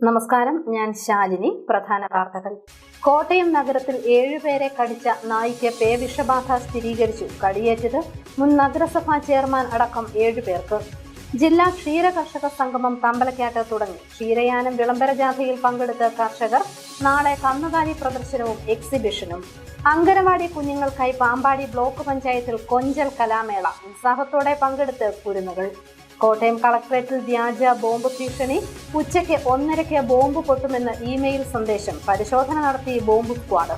നമസ്കാരം, ഞാൻ ശാലിനി. പ്രധാന വാർത്തകൾ. കോട്ടയം നഗരത്തിൽ 7 പേരെ കടിച്ച നായ്ക്ക് പേവിഷബാധ സ്ഥിരീകരിച്ചു. കടിയേറ്റത് മുൻ നഗരസഭാ ചെയർമാൻ അടക്കം 7 പേർക്ക്. ജില്ലാ ക്ഷീര കർഷക സംഗമം തമ്പലക്കാട്ട് തുടങ്ങി. ക്ഷീരയാനം വിളംബര ജാഥയിൽ പങ്കെടുത്ത കർഷകർ നാളെ കന്നുകാലി പ്രദർശനവും എക്സിബിഷനും. അങ്കനവാടി കുഞ്ഞുങ്ങൾക്കായി പാമ്പാടി ബ്ലോക്ക് പഞ്ചായത്തിൽ കൊഞ്ചൽ കലാമേള. ഉത്സാഹത്തോടെ പങ്കെടുത്ത് കുരുന്നുകൾ. കോട്ടയം കളക്ടറേറ്റിൽ വ്യാജ ബോംബ് ഭീഷണി. ഉച്ചയ്ക്ക് 1:30 ബോംബ് പൊട്ടുമെന്ന് ഇമെയിൽ സന്ദേശം. പരിശോധന നടത്തി ബോംബ് സ്ക്വാഡ്.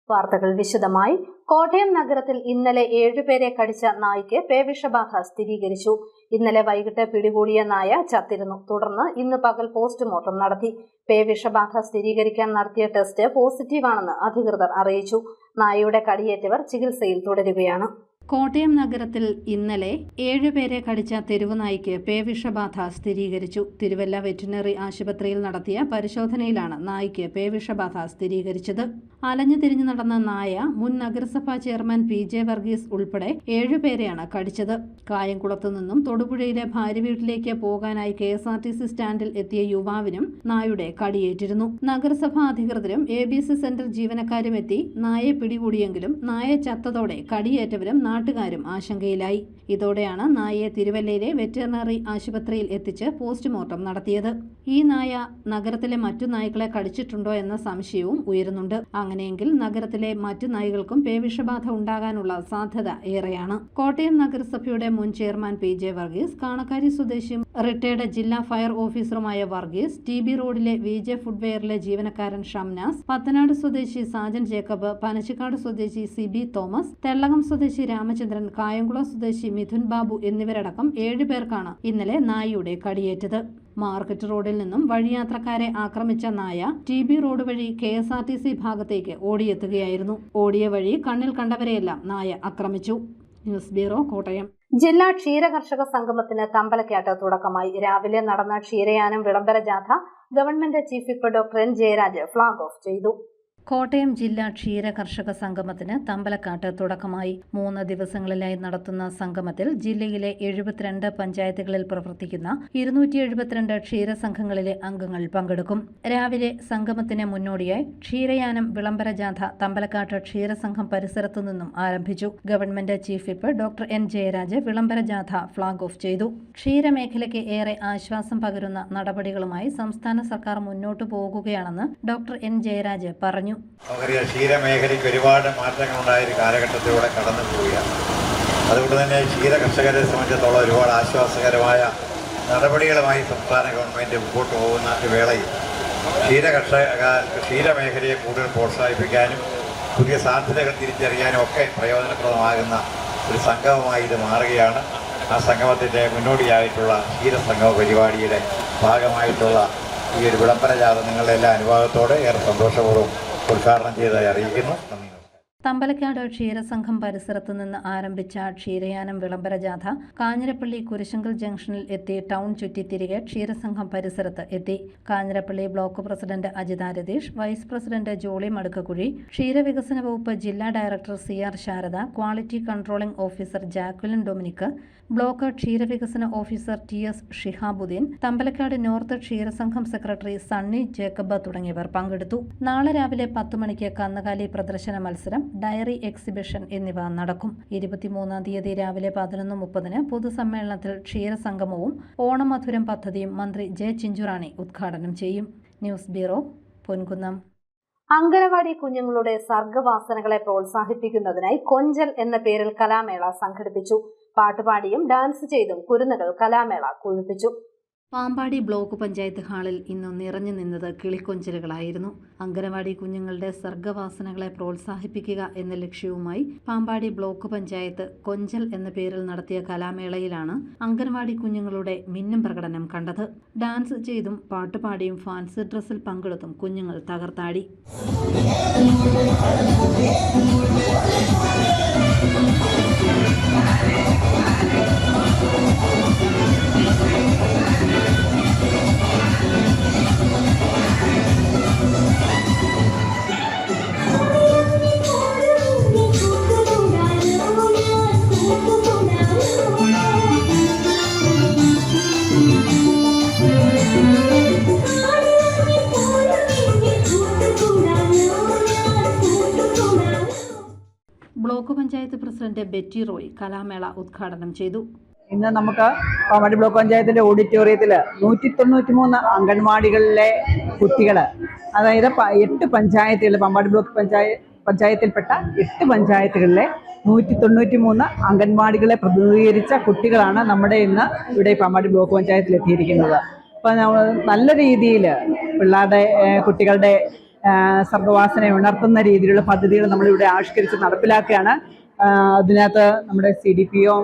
വാർത്തകൾ വിശദമായി. കോട്ടയം നഗരത്തിൽ ഇന്നലെ 7 പേരെ കടിച്ച നായ്ക്ക് പേവിഷബാധ സ്ഥിരീകരിച്ചു. ഇന്നലെ വൈകിട്ട് പിടികൂടിയ നായ ചത്തിരുന്നു. തുടർന്ന് ഇന്ന് പകൽ പോസ്റ്റ്മോർട്ടം നടത്തി. പേവിഷബാധ സ്ഥിരീകരിക്കാൻ നടത്തിയ ടെസ്റ്റ് പോസിറ്റീവാണെന്ന് അധികൃതർ അറിയിച്ചു. നായയുടെ കടിയേറ്റവർ ചികിത്സയിൽ തുടരുകയാണ്. കോട്ടയം നഗരത്തിൽ ഇന്നലെ 7 പേരെ കടിച്ച തെരുവുനായ്ക്ക് പേവിഷബാധ സ്ഥിരീകരിച്ചു. തിരുവല്ല വെറ്റിനറി ആശുപത്രിയിൽ നടത്തിയ പരിശോധനയിലാണ് നായ്ക്ക് പേവിഷബാധ സ്ഥിരീകരിച്ചത്. അലഞ്ഞു തിരിഞ്ഞു നടന്ന നായ മുൻ നഗരസഭാ ചെയർമാൻ PJ വർഗീസ് ഉൾപ്പെടെ 7 പേരെയാണ് കടിച്ചത്. കായംകുളത്തു നിന്നും തൊടുപുഴയിലെ ഭാര്യ വീട്ടിലേക്ക് പോകാനായി KSRTC സ്റ്റാൻഡിൽ എത്തിയ യുവാവിനും നായുടെ കടിയേറ്റിരുന്നു. നഗരസഭാ അധികൃതരും ABC സെന്റർ ജീവനക്കാരും എത്തി നായയെ പിടികൂടിയെങ്കിലും നായ ചത്തതോടെ കടിയേറ്റവരും നാട്ടുകാരും ആശങ്കയിലായി. ഇതോടെയാണ് നായയെ തിരുവല്ലയിലെ വെറ്ററിനറി ആശുപത്രിയിൽ എത്തിച്ച് പോസ്റ്റ്മോർട്ടം നടത്തിയത്. ഈ നായ നഗരത്തിലെ മറ്റു നായ്ക്കളെ കടിച്ചിട്ടുണ്ടോ എന്ന സംശയവും ഉയരുന്നുണ്ട്. അങ്ങനെയെങ്കിൽ നഗരത്തിലെ മറ്റു നായ്ക്കൾക്കും പേവിഷബാധ ഉണ്ടാകാനുള്ള സാധ്യത ഏറെയാണ്. കോട്ടയം നഗരസഭയുടെ മുൻ ചെയർമാൻ PJ വർഗീസ്, കാണക്കാരി സ്വദേശിയും റിട്ടയർഡ് ജില്ലാ ഫയർ ഓഫീസറുമായ വർഗീസ്, TB റോഡിലെ VJ ഫുഡ്വെയറിലെ ജീവനക്കാരൻ ഷംനാസ്, പത്തനാട് സ്വദേശി സാജൻ ജേക്കബ്, പനച്ചിക്കാട് സ്വദേശി CB തോമസ്, തെള്ളകം സ്വദേശി രാമചന്ദ്രൻ, കായംകുളം സ്വദേശി മിഥുൻ ബാബു എന്നിവരടക്കം 7 പേർക്കാണ് ഇന്നലെ നായയുടെ കടിയേറ്റത്. മാർക്കറ്റ് റോഡിൽ നിന്നും വഴിയാത്രക്കാരെ ആക്രമിച്ച നായ TB റോഡ് വഴി KSRTC ഭാഗത്തേക്ക് ഓടിയെത്തുകയായിരുന്നു. ഓടിയ വഴി കണ്ണിൽ കണ്ടവരെയെല്ലാം നായ ആക്രമിച്ചു. News bureau, Kottayam. ജില്ലാ ക്ഷീര കർഷക സംഗമത്തിന് തമ്പലക്കാട്ട് തുടക്കമായി. രാവിലെ നടന്ന ക്ഷീരയാനം വിളംബര ജാഥ government chief whip doctor N Jayaraj flag off ചെയ്തു. കോട്ടയം ജില്ലാ ക്ഷീര കർഷക സംഗമത്തിന് തമ്പലക്കാട്ട് തുടക്കമായി. 3 ദിവസങ്ങളിലായി നടത്തുന്ന സംഗമത്തിൽ ജില്ലയിലെ 72 പഞ്ചായത്തുകളിൽ പ്രവർത്തിക്കുന്ന 272 ക്ഷീരസംഘങ്ങളിലെ അംഗങ്ങൾ പങ്കെടുക്കും. രാവിലെ സംഗമത്തിന് മുന്നോടിയായി ക്ഷീരയാനം വിളംബര ജാഥ തമ്പലക്കാട്ട് ക്ഷീരസംഘം പരിസരത്തു നിന്നും ആരംഭിച്ചു. Government chief whip doctor N Jayaraj വിളംബര ജാഥ ഫ്ളാഗ് ഓഫ് ചെയ്തു. ക്ഷീരമേഖലയ്ക്ക് ഏറെ ആശ്വാസം പകരുന്ന നടപടികളുമായി സംസ്ഥാന സർക്കാർ മുന്നോട്ടു പോകുകയാണെന്ന് ഡോക്ടർ N ജയരാജ് പറഞ്ഞു. നമുക്കറിയാം, ക്ഷീരമേഖലയ്ക്ക് ഒരുപാട് മാറ്റങ്ങളുണ്ടായ ഒരു കാലഘട്ടത്തിലൂടെ കടന്നു പോവുകയാണ്. അതുകൊണ്ട് തന്നെ ക്ഷീര കർഷകരെ സംബന്ധിച്ചിടത്തോളം ഒരുപാട് ആശ്വാസകരമായ നടപടികളുമായി സംസ്ഥാന ഗവൺമെൻറ് മുമ്പോട്ട് പോകുന്ന വേളയിൽ ക്ഷീരമേഖലയെ കൂടുതൽ പ്രോത്സാഹിപ്പിക്കാനും പുതിയ സാധ്യതകൾ തിരിച്ചറിയാനും ഒക്കെ പ്രയോജനപ്രദമാകുന്ന ഒരു സംഗമമായി ഇത് മാറുകയാണ്. ആ സംഗമത്തിൻ്റെ മുന്നോടിയായിട്ടുള്ള ക്ഷീരസംഗമ പരിപാടിയുടെ ഭാഗമായിട്ടുള്ള ഈ ഒരു വിളംബര ജാഥ നിങ്ങളുടെ എല്ലാ അനുഭവത്തോടെ ഏറെ സന്തോഷപൂർവ്വം ഉദ്ഘാടനം ചെയ്തതായി അറിയിക്കുന്നു. തമ്പലക്കാട് ക്ഷീരസംഘം പരിസരത്തു നിന്ന് ആരംഭിച്ച ക്ഷീരയാനം വിളംബര ജാഥ കാഞ്ഞിരപ്പള്ളി കുരിശങ്കൽ ജംഗ്ഷനിൽ എത്തി ടൗൺ ചുറ്റി തിരികെ ക്ഷീരസംഘം പരിസരത്ത് എത്തി. Kanjirappally block president Ajitha Ratheesh, vice president Jolly Madukkakuzhi, ക്ഷീരവികസന വകുപ്പ് ജില്ലാ director CR Sarada, quality controlling officer Jacqueline Dominic, block ക്ഷീരവികസന officer TS Shihabuddin, Thampalakkad north ക്ഷീരസംഘം സെക്രട്ടറി സണ്ണി ജേക്കബ് തുടങ്ങിയവർ പങ്കെടുത്തു. നാളെ രാവിലെ 10 മണിക്ക് കന്നുകാലി പ്രദർശന മത്സരം, ഡയറി എക്സിബിഷൻ എന്നിവ നടക്കും. 23-ാം തീയതി രാവിലെ 11:30 പൊതുസമ്മേളനത്തിൽ ക്ഷീരസംഗമവും ഓണമധുരം പദ്ധതിയും മന്ത്രി J ചിഞ്ചുറാണി ഉദ്ഘാടനം ചെയ്യും. News bureau, Ponkunnam. അങ്കനവാടി കുഞ്ഞുങ്ങളുടെ സർഗവാസനകളെ പ്രോത്സാഹിപ്പിക്കുന്നതിനായി കൊഞ്ചൽ എന്ന പേരിൽ കലാമേള സംഘടിപ്പിച്ചു. പാട്ടുപാടിയും ഡാൻസ് ചെയ്തും കുരുന്നുകൾ കലാമേള കൊഴുപ്പിച്ചു. പാമ്പാടി ബ്ലോക്ക് പഞ്ചായത്ത് ഹാളിൽ ഇന്ന് നിറഞ്ഞു നിന്നത് കിളിക്കൊഞ്ചലുകളായിരുന്നു. അങ്കനവാടി കുഞ്ഞുങ്ങളുടെ സർഗവാസനകളെ പ്രോത്സാഹിപ്പിക്കുക എന്ന ലക്ഷ്യവുമായി പാമ്പാടി ബ്ലോക്ക് പഞ്ചായത്ത് കൊഞ്ചൽ എന്ന പേരിൽ നടത്തിയ കലാമേളയിലാണ് അങ്കനവാടി കുഞ്ഞുങ്ങളുടെ മിന്നും പ്രകടനം കണ്ടത്. ഡാൻസ് ചെയ്തും പാട്ടുപാടിയും ഫാൻസി ഡ്രസ്സിൽ പങ്കെടുത്തും കുഞ്ഞുങ്ങൾ തകർത്താടി. Block panchayat president Betty Roy കലാമേള ഉദ്ഘാടനം ചെയ്തു. ഇന്ന് നമുക്ക് പാമ്പാടി ബ്ലോക്ക് പഞ്ചായത്തിൻ്റെ ഓഡിറ്റോറിയത്തിൽ 193 അംഗൻവാടികളിലെ കുട്ടികൾ, അതായത് 8 പഞ്ചായത്തുകൾ, പാമ്പാടി ബ്ലോക്ക് പഞ്ചായത്തിൽപ്പെട്ട 8 പഞ്ചായത്തുകളിലെ 193 അംഗൻവാടികളെ പ്രതിനിധീകരിച്ച കുട്ടികളാണ് നമ്മുടെ ഇന്ന് ഇവിടെ പാമ്പാടി ബ്ലോക്ക് പഞ്ചായത്തിൽ എത്തിയിരിക്കുന്നത്. അപ്പോൾ നമ്മൾ നല്ല രീതിയിൽ കുട്ടികളുടെ സർഗ്ഗവാസന ഉണർത്തുന്ന രീതിയിലുള്ള പദ്ധതികൾ നമ്മളിവിടെ ആവിഷ്കരിച്ച് നടപ്പിലാക്കുകയാണ്. അതിനകത്ത് നമ്മുടെ CDPO,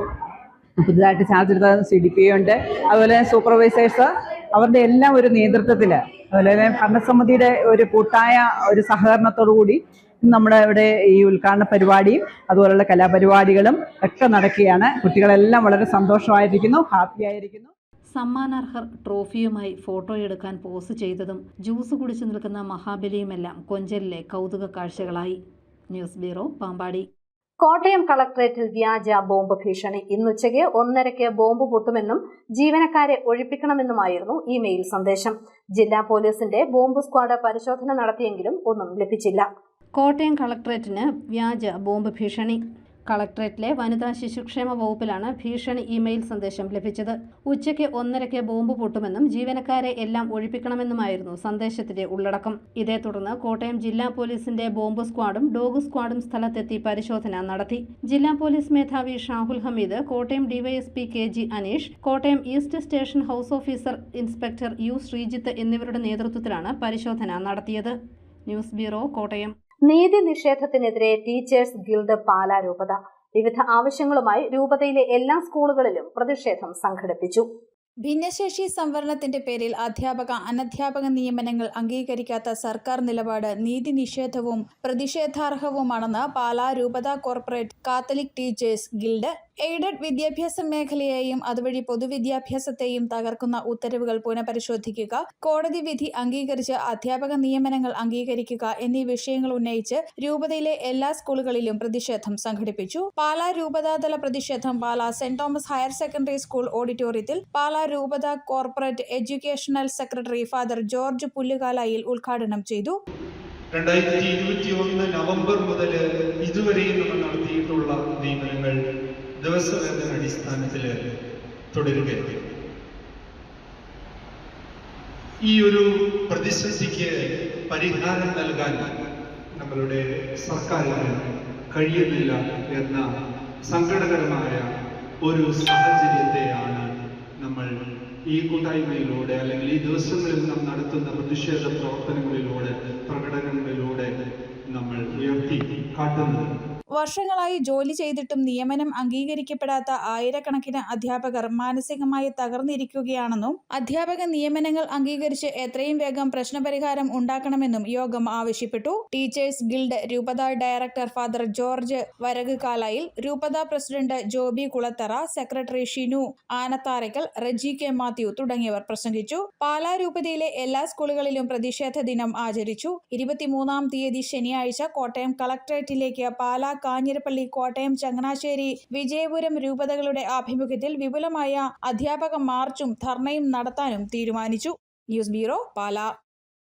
പുതുതായിട്ട് ചാർജ് എടുത്ത CDPO ഉണ്ട്, അതുപോലെ സൂപ്പർവൈസേഴ്സ്, അവരുടെ എല്ലാം ഒരു നേതൃത്വത്തിൽ, അതുപോലെ തന്നെ ഭരണസമിതിയുടെ ഒരു കൂട്ടായ ഒരു സഹകരണത്തോടു കൂടി നമ്മുടെ ഇവിടെ ഈ ഉദ്ഘാടന പരിപാടിയും അതുപോലുള്ള കലാപരിപാടികളും ഒക്കെ നടക്കുകയാണ്. കുട്ടികളെല്ലാം വളരെ സന്തോഷമായിരിക്കുന്നു, ഹാപ്പി ആയിരിക്കുന്നു. സമ്മാനാർഹർ ട്രോഫിയുമായി ഫോട്ടോയെടുക്കാൻ പോസ് ചെയ്തതും ജ്യൂസ് കുടിച്ചു നിൽക്കുന്ന മഹാബലിയുമെല്ലാം കൊഞ്ചലിലെ കൗതുക കാഴ്ചകളായി. News bureau, Pampady. കോട്ടയം കളക്ടറേറ്റിൽ വ്യാജ ബോംബ് ഭീഷണി. ഇന്നുച്ചയ്ക്ക് 1:30 ബോംബ് പൊട്ടുമെന്നും ജീവനക്കാരെ ഒഴിപ്പിക്കണമെന്നുമായിരുന്നു ഇമെയിൽ സന്ദേശം. ജില്ലാ പോലീസിന്റെ ബോംബ് സ്ക്വാഡ് പരിശോധന നടത്തിയെങ്കിലും ഒന്നും ലഭിച്ചില്ല. കോട്ടയം കളക്ടറേറ്റിന് വ്യാജ ബോംബ് ഭീഷണി. കളക്ടറേറ്റിലെ വനിതാ ശിശുക്ഷേമ വകുപ്പിലാണ് ഭീഷണി ഇമെയിൽ സന്ദേശം ലഭിച്ചത്. ഉച്ചയ്ക്ക് 1:30 ബോംബ് പൊട്ടുമെന്നും ജീവനക്കാരെ എല്ലാം ഒഴിപ്പിക്കണമെന്നുമായിരുന്നു സന്ദേശത്തിന്റെ ഉള്ളടക്കം. ഇതേ തുടർന്ന് കോട്ടയം ജില്ലാ പോലീസിന്റെ ബോംബ് സ്ക്വാഡും ഡോഗ് സ്ക്വാഡും സ്ഥലത്തെത്തി പരിശോധന നടത്തി. ജില്ലാ പോലീസ് മേധാവി Shahul Hameed, Kottayam DYSP KG Aneesh, Kottayam east station house officer inspector U Sreejith എന്നിവരുടെ നേതൃത്വത്തിലാണ് പരിശോധന നടത്തിയത്. News bureau, Kottayam. നീതി നിഷേധത്തിനെതിരെ ടീച്ചേഴ്സ് ഗിൽഡ് പാലാ രൂപത. വിവിധ ആവശ്യങ്ങളുമായി രൂപതയിലെ എല്ലാ സ്കൂളുകളിലും പ്രതിഷേധം സംഘടിപ്പിച്ചു. ഭിന്നശേഷി സംവരണത്തിന്റെ പേരിൽ അധ്യാപക അനധ്യാപക നിയമനങ്ങൾ അംഗീകരിക്കാത്ത സർക്കാർ നിലപാട് നീതി നിഷേധവും പ്രതിഷേധാർഹവുമാണെന്ന് പാലാ രൂപത corporate Catholic teachers guild. Aided വിദ്യാഭ്യാസ മേഖലയെയും അതുവഴി പൊതുവിദ്യാഭ്യാസത്തെയും തകർക്കുന്ന ഉത്തരവുകൾ പുനഃപരിശോധിക്കുക, കോടതി വിധി അംഗീകരിച്ച് അധ്യാപക നിയമനങ്ങൾ അംഗീകരിക്കുക എന്നീ വിഷയങ്ങൾ ഉന്നയിച്ച് രൂപതയിലെ എല്ലാ സ്കൂളുകളിലും പ്രതിഷേധം സംഘടിപ്പിച്ചു. പാലാ രൂപതാതല പ്രതിഷേധം Pala saint Thomas higher secondary school ഓഡിറ്റോറിയത്തിൽ പാലാ രൂപത corporate educational secretary father George Pullukalayil ഉദ്ഘാടനം ചെയ്തു. 2021 നവംബർ മുതൽ ഇതുവരെയും നമ്മൾ നടത്തിയിട്ടുള്ള നിയമനങ്ങൾ ദിവസവേതന അടിസ്ഥാനത്തിൽ തുടരുകയാണ്. ഈ ഒരു പ്രതിസന്ധിക്ക് പരിഹാരം നൽകാൻ നമ്മളുടെ സർക്കാരിന് കഴിയുന്നില്ല എന്ന സങ്കടകരമായ ഒരു സാഹചര്യത്തെയാണ് നമ്മൾ ഈ കൂട്ടായ്മയിലൂടെ അല്ലെങ്കിൽ ഈ ദിവസങ്ങളിൽ നാം നടത്തുന്ന പ്രതിഷേധ പ്രവർത്തനങ്ങളിലൂടെ, പ്രകടനങ്ങളിലൂടെ നമ്മൾ ഉയർത്തി കാട്ടുന്നത്. വർഷങ്ങളായി ജോലി ചെയ്തിട്ടും നിയമനം അംഗീകരിക്കപ്പെടാത്ത ആയിരക്കണക്കിന് അധ്യാപകർ മാനസികമായി തകർന്നിരിക്കുകയാണെന്നും അധ്യാപക നിയമനങ്ങൾ അംഗീകരിച്ച് എത്രയും വേഗം പ്രശ്നപരിഹാരം ഉണ്ടാക്കണമെന്നും യോഗം ആവശ്യപ്പെട്ടു. ടീച്ചേഴ്സ് ഗിൽഡ് രൂപത ഡയറക്ടർ ഫാദർ ജോർജ് വരക് കാലായിൽ, രൂപത president Joby Kulathara, secretary Shinu Anatharakkal, Reji K Mathew തുടങ്ങിയവർ പ്രസംഗിച്ചു. പാലാ രൂപതയിലെ എല്ലാ സ്കൂളുകളിലും പ്രതിഷേധ ദിനം ആചരിച്ചു. 23-ാം തീയതി ശനിയാഴ്ച കോട്ടയം കളക്ടറേറ്റിലേക്ക് പാലാ, കാഞ്ഞിരപ്പള്ളി, കോട്ടയം, ചങ്ങനാശ്ശേരി, വിജയപുരം രൂപതകളുടെ ആഭിമുഖ്യത്തിൽ വിപുലമായ അധ്യാപക മാർച്ചും ധർണയും നടത്താനും തീരുമാനിച്ചു. News bureau, Pala.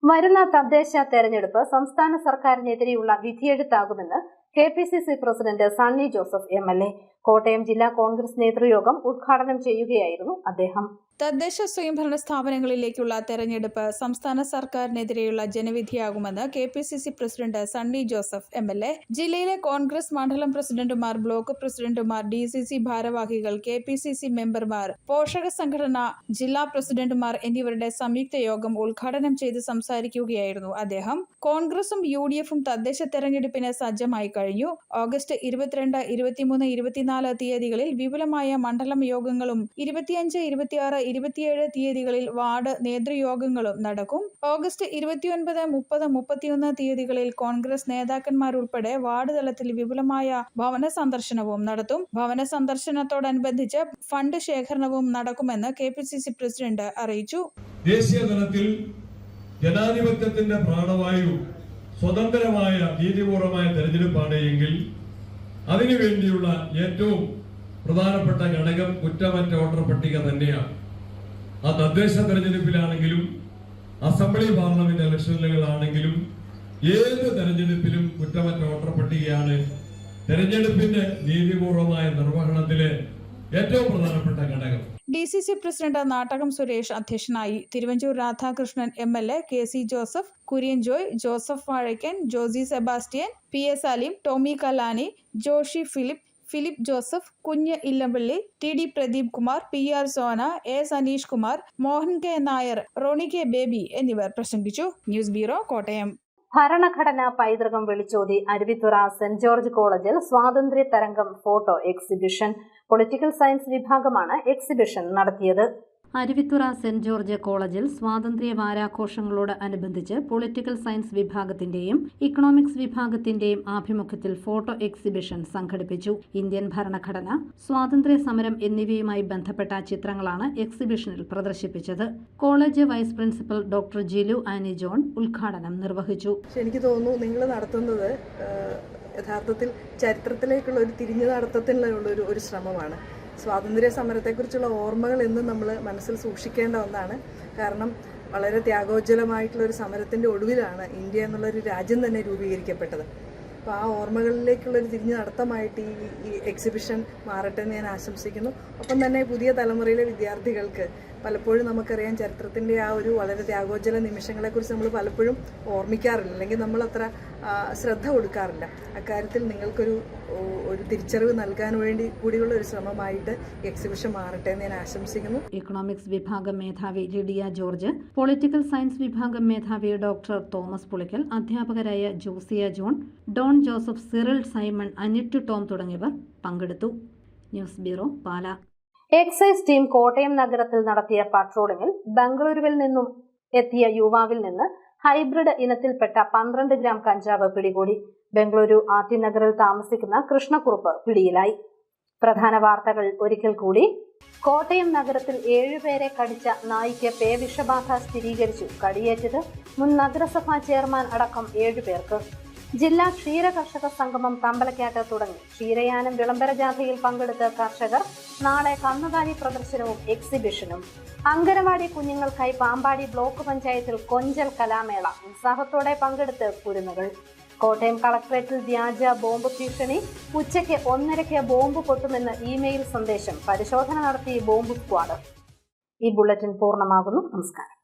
വരുന്ന തദ്ദേശ തെരഞ്ഞെടുപ്പ് സംസ്ഥാന സർക്കാരിനെതിരെയുള്ള വിധിയെഴുത്താകുമെന്ന് KPCC president Sunny Joseph MLA. Kottayam ജില്ലാ കോൺഗ്രസ് നേതൃയോഗം ഉദ്ഘാടനം ചെയ്യുകയായിരുന്നു അദ്ദേഹം. തദ്ദേശ സ്വയംഭരണ സ്ഥാപനങ്ങളിലേക്കുള്ള തെരഞ്ഞെടുപ്പ് സംസ്ഥാന സർക്കാരിനെതിരെയുള്ള ജനവിധിയാകുമെന്ന് KPCC president Sunny Joseph MLA. ജില്ലയിലെ കോൺഗ്രസ് മണ്ഡലം പ്രസിഡന്റുമാർ, ബ്ലോക്ക് പ്രസിഡന്റുമാർ, DCC ഭാരവാഹികൾ, KPCC മെമ്പർമാർ, പോഷക സംഘടന ജില്ലാ പ്രസിഡന്റുമാർ എന്നിവരുടെ സംയുക്ത യോഗം ഉദ്ഘാടനം ചെയ്ത് സംസാരിക്കുകയായിരുന്നു അദ്ദേഹം. കോൺഗ്രസും UDFും തദ്ദേശ തെരഞ്ഞെടുപ്പിന് സജ്ജമായി കഴിഞ്ഞു. ഓഗസ്റ്റ് 22, 23, 24 തീയതികളിൽ വിപുലമായ മണ്ഡലം യോഗങ്ങളും 25, 26, 27 തീയതികളിൽ വാർഡ് നേതൃയോഗങ്ങളും നടക്കും. ഓഗസ്റ്റ് 29, 30, 31 തീയതികളിൽ കോൺഗ്രസ് നേതാക്കന്മാരുൾപ്പെടെ വാർഡ് തലത്തിൽ വിപുലമായ ഭവന സന്ദർശനവും നടത്തും. ഭവന സന്ദർശനത്തോടനുബന്ധിച്ച് ഫണ്ട് ശേഖരണവും നടക്കുമെന്ന് KPCC പ്രസിഡന്റ് അറിയിച്ചു. ദേശീയ തലത്തിൽ ജനാധിപത്യത്തിന്റെ പ്രാണവായു സ്വതന്ത്രമായ നീതിപൂർവമായ തെരഞ്ഞെടുപ്പാണ് എങ്കിൽ അതിനുവേണ്ടിയുള്ള ഏറ്റവും പ്രധാനപ്പെട്ട ഘടകം കുറ്റമറ്റ വോട്ടർ പട്ടിക തന്നെയാണ്. ആ തദ്ദേശ തെരഞ്ഞെടുപ്പിലാണെങ്കിലും അസംബ്ലി പാർലമെന്റ് ഇലക്ഷനുകളാണെങ്കിലും ഏത് തെരഞ്ഞെടുപ്പിലും കുറ്റമറ്റ വോട്ടർ പട്ടികയാണ് തെരഞ്ഞെടുപ്പിന്റെ നീതിപൂർവമായ നിർവഹണത്തിലെ ഏറ്റവും പ്രധാനപ്പെട്ട ഘടകം. DCC പ്രസിഡന്റ് നാട്ടകം സുരേഷ് അധ്യക്ഷനായി. Thiruvanchoor Radhakrishnan MLA, KC Joseph, Kurian Joy, Joseph Vazhakkan, Josy Sebastian, PS Saleem, Tommy Kalani, Joshy Philip Joseph, Kunju Illampally, TD Pradeep Kumar, PR Sona, A Saneesh Kumar, Mohan K Nair, Ronnie K Baby എന്നിവർ പ്രസംഗിച്ചു. News bureau, Kottayam. ഭരണഘടനാ പൈതൃകം വിളിച്ചോതി അരുവിത്തുറ സെന്റ് ജോർജ് കോളേജിൽ സ്വാതന്ത്ര്യ തരംഗം ഫോട്ടോ എക്സിബിഷൻ. പൊളിറ്റിക്കൽ സയൻസ് വിഭാഗമാണ് എക്സിബിഷൻ നടത്തിയത്. അരുവിത്തുറ സെന്റ് ജോർജ് കോളേജിൽ സ്വാതന്ത്ര്യ വാരാഘോഷങ്ങളോട് അനുബന്ധിച്ച് പൊളിറ്റിക്കൽ സയൻസ് വിഭാഗത്തിന്റെയും ഇക്കണോമിക്സ് വിഭാഗത്തിന്റെയും ആഭിമുഖ്യത്തിൽ ഫോട്ടോ എക്സിബിഷൻ സംഘടിപ്പിച്ചു. ഇന്ത്യൻ ഭരണഘടന, സ്വാതന്ത്ര്യ സമരം എന്നിവയുമായി ബന്ധപ്പെട്ട ചിത്രങ്ങളാണ് എക്സിബിഷനിൽ പ്രദർശിപ്പിച്ചത്. College vice principal doctor Jilu Annie John ഉദ്ഘാടനം നിർവഹിച്ചു. എനിക്ക് തോന്നുന്നു നിങ്ങൾ നടത്തുന്നത് യഥാർത്ഥത്തിൽ ചരിത്രത്തിലേക്കുള്ള ഒരു തിരിഞ്ഞു നടത്തത്തിനുള്ള ഒരു ശ്രമമാണ്. സ്വാതന്ത്ര്യ സമരത്തെക്കുറിച്ചുള്ള ഓർമ്മകൾ എന്നും നമ്മൾ മനസ്സിൽ സൂക്ഷിക്കേണ്ട ഒന്നാണ്. കാരണം വളരെ ത്യാഗോജ്വലമായിട്ടുള്ളൊരു സമരത്തിൻ്റെ ഒടുവിലാണ് ഇന്ത്യ എന്നുള്ളൊരു രാജ്യം തന്നെ രൂപീകരിക്കപ്പെട്ടത്. അപ്പോൾ ആ ഓർമ്മകളിലേക്കുള്ളൊരു തിരിഞ്ഞു നടത്തമായിട്ട് ഈ എക്സിബിഷൻ മാറട്ടെ എന്ന് ഞാൻ ആശംസിക്കുന്നു. ഒപ്പം തന്നെ പുതിയ തലമുറയിലെ വിദ്യാർത്ഥികൾക്ക് പലപ്പോഴും നമുക്കറിയാം ചരിത്രത്തിൻ്റെ ആ ഒരു വളരെ ത്യാഗോജ്വല നിമിഷങ്ങളെക്കുറിച്ച് നമ്മൾ പലപ്പോഴും ഓർമ്മിക്കാറില്ല, അല്ലെങ്കിൽ നമ്മളത്ര ശ്രദ്ധ കൊടുക്കാറില്ല. അക്കാര്യത്തിൽ നിങ്ങൾക്കൊരു തിരിച്ചറിവ് നൽകാൻ വേണ്ടി കൂടിയുള്ള ഒരു ശ്രമമായിട്ട് എക്സിബിഷൻ മാറട്ടെ എന്ന് ഞാൻ ആശംസിക്കുന്നു. ഇക്കണോമിക്സ് വിഭാഗം മേധാവി ലിഡിയ ജോർജ്, പൊളിറ്റിക്കൽ സയൻസ് വിഭാഗം മേധാവി ഡോക്ടർ തോമസ് പുളിക്കൽ, അധ്യാപകരായ Josiya John, Don Joseph, Cyril Simon, Anittu Tom തുടങ്ങിയവർ പങ്കെടുത്തു. News bureau, Pala. Excise team Kottayam നഗരത്തിൽ നടത്തിയ പട്രോളിംഗിൽ ബംഗളൂരുവിൽ നിന്നും എത്തിയ യുവാവിൽ നിന്ന് ഹൈബ്രിഡ് ഇനത്തിൽപ്പെട്ട 12 ഗ്രാം കഞ്ചാവ് പിടികൂടി. ബംഗളൂരു RT നഗറിൽ താമസിക്കുന്ന കൃഷ്ണക്കുറുപ്പ് പിടിയിലായി. പ്രധാന വാർത്തകൾ ഒരിക്കൽ കൂടി. കോട്ടയം നഗരത്തിൽ 7 പേരെ കടിച്ച നായ്ക്ക് പേവിഷബാധ സ്ഥിരീകരിച്ചു. കടിയേറ്റത് മുൻ നഗരസഭാ ചെയർമാൻ അടക്കം 7 പേർക്ക്. ജില്ലാ ക്ഷീര കർഷക സംഗമം തമ്പലക്കാട്ട് തുടങ്ങി. ക്ഷീരയാനം വിളംബര ജാഥയിൽ പങ്കെടുത്ത കർഷകർ നാളെ കന്നുകാലി പ്രദർശനവും എക്സിബിഷനും. അങ്കനവാടി കുഞ്ഞുങ്ങൾക്കായി പാമ്പാടി ബ്ലോക്ക് പഞ്ചായത്തിൽ കൊഞ്ചൽ കലാമേള. ഉത്സാഹത്തോടെ പങ്കെടുത്ത് കുരുന്നുകൾ. കോട്ടയം കളക്ടറേറ്റിൽ വ്യാജ ബോംബ് ഭീഷണി. ഉച്ചയ്ക്ക് 1:30 ബോംബ് പൊട്ടുമെന്ന് ഇമെയിൽ സന്ദേശം. പരിശോധന നടത്തി ബോംബ് സ്ക്വാഡ്. ഈ ബുള്ളറ്റിൻ പൂർണ്ണമാകുന്നു. നമസ്കാരം.